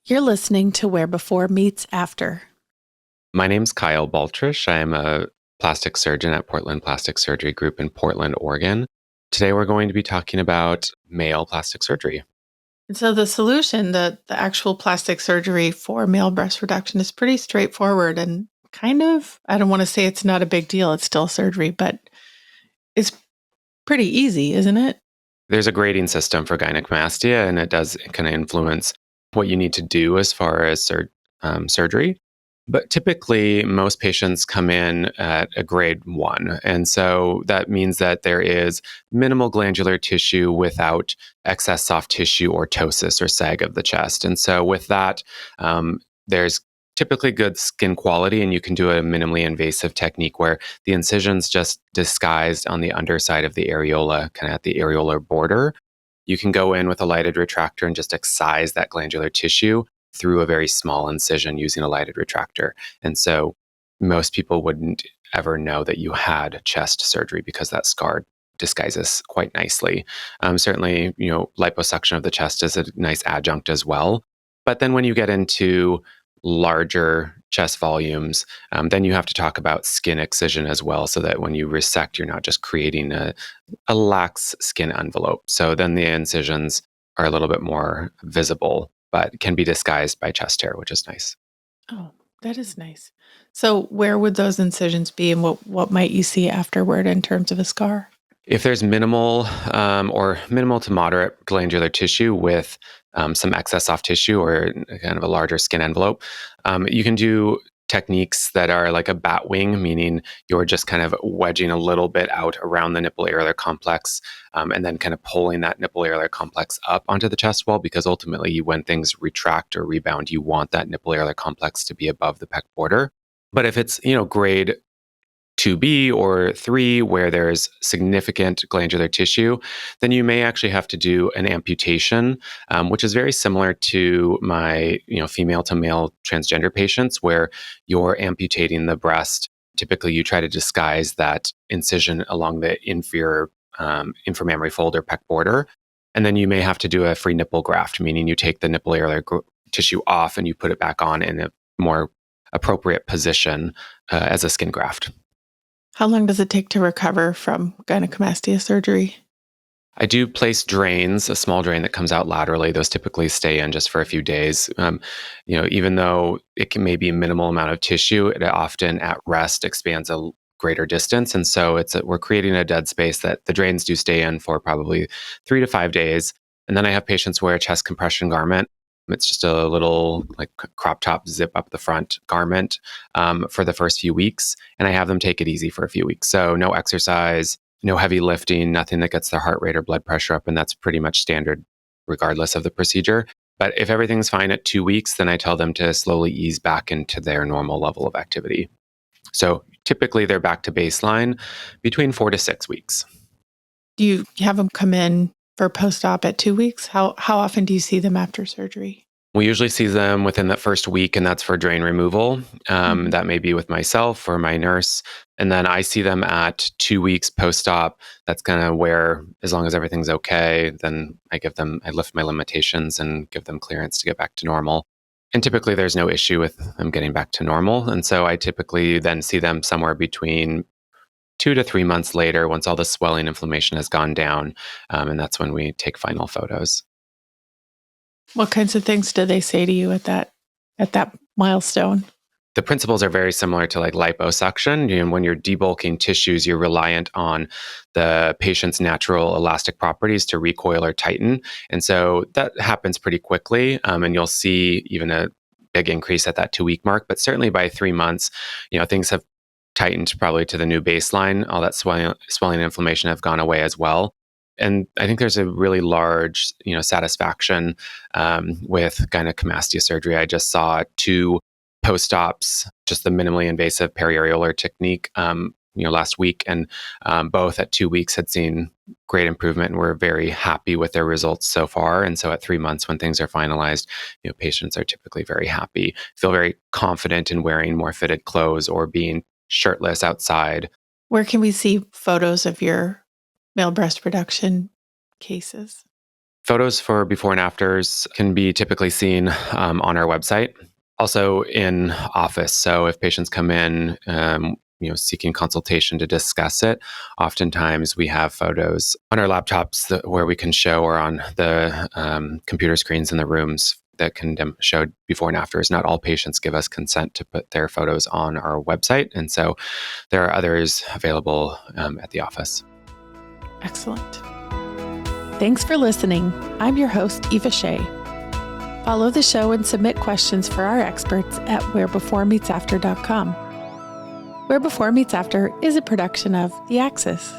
You're listening to Where Before Meets After. My name's Kyle Baltrusch. I'm a plastic surgeon at Portland Plastic Surgery Group in Portland, Oregon. Today, we're going to be talking about male plastic surgery. And so the solution, the actual plastic surgery for male breast reduction is pretty straightforward and kind of, I don't want to say it's not a big deal. It's still surgery, but it's pretty easy, isn't it? There's a grading system for gynecomastia, and it does kind of influence what you need to do as far as surgery. But typically, most patients come in at a grade 1. And so that means that there is minimal glandular tissue without excess soft tissue or ptosis or sag of the chest. And so with that, there's typically good skin quality, and you can do a minimally invasive technique where the incision's just disguised on the underside of the areola, kind of at the areolar border. You can go in with a lighted retractor and just excise that glandular tissue through a very small incision using a lighted retractor. And so most people wouldn't ever know that you had chest surgery because that scar disguises quite nicely. Certainly, liposuction of the chest is a nice adjunct as well. But then when you get into larger chest volumes, then you have to talk about skin excision as well, so that when you resect, you're not just creating a lax skin envelope. So then the incisions are a little bit more visible, but can be disguised by chest hair, which is nice. Oh, that is nice. So where would those incisions be and what might you see afterward in terms of a scar? If there's minimal or minimal to moderate glandular tissue with some excess soft tissue or kind of a larger skin envelope, you can do techniques that are like a bat wing, meaning you're just kind of wedging a little bit out around the nipple areolar complex, and then kind of pulling that nipple areolar complex up onto the chest wall, because ultimately when things retract or rebound, you want that nipple areolar complex to be above the pec border. But if it's, grade 2B or 3, where there's significant glandular tissue, then you may actually have to do an amputation, which is very similar to my female to male transgender patients, where you're amputating the breast. Typically, you try to disguise that incision along the inferior inframammary fold or pec border. And then you may have to do a free nipple graft, meaning you take the nipple areolar tissue off and you put it back on in a more appropriate position as a skin graft. How long does it take to recover from gynecomastia surgery? I do place drains, a small drain that comes out laterally. Those typically stay in just for a few days. Even though it can maybe a minimal amount of tissue, it often at rest expands a greater distance. And so we're creating a dead space that the drains do stay in for probably 3 to 5 days. And then I have patients wear a chest compression garment. It's just a little like crop top zip up the front garment for the first few weeks. And I have them take it easy for a few weeks. So no exercise, no heavy lifting, nothing that gets their heart rate or blood pressure up. And that's pretty much standard regardless of the procedure. But if everything's fine at 2 weeks, then I tell them to slowly ease back into their normal level of activity. So typically they're back to baseline between 4 to 6 weeks. Do you have them come in for post-op at 2 weeks? How often do you see them after surgery? We usually see them within that first week, and that's for drain removal. That may be with myself or my nurse. And then I see them at 2 weeks post-op. That's kind of where, as long as everything's okay, then I lift my limitations and give them clearance to get back to normal. And typically there's no issue with them getting back to normal. And so I typically then see them somewhere between 2 to 3 months later, once all the swelling inflammation has gone down. And that's when we take final photos. What kinds of things do they say to you at that milestone? The principles are very similar to like liposuction. When you're debulking tissues, you're reliant on the patient's natural elastic properties to recoil or tighten. And so that happens pretty quickly. And you'll see even a big increase at that 2 week mark. But certainly by 3 months, things have tightened probably to the new baseline. All that swelling and inflammation have gone away as well. And I think there's a really large, satisfaction with gynecomastia surgery. I just saw 2 post-ops, just the minimally invasive periareolar technique, last week, and both at 2 weeks had seen great improvement, and we're very happy with their results so far. And so at 3 months, when things are finalized, patients are typically very happy, feel very confident in wearing more fitted clothes or being shirtless outside. Where can we see photos of your male breast reduction cases? Photos for before and afters can be typically seen on our website. Also in office. So if patients come in, seeking consultation to discuss it, oftentimes we have photos on our laptops where we can show, or on the computer screens in the rooms that can show before and afters. Not all patients give us consent to put their photos on our website. And so there are others available at the office. Excellent. Thanks for listening. I'm your host, Eva Shea. Follow the show and submit questions for our experts at wherebeforemeetsafter.com. Where Before Meets After is a production of The Axis.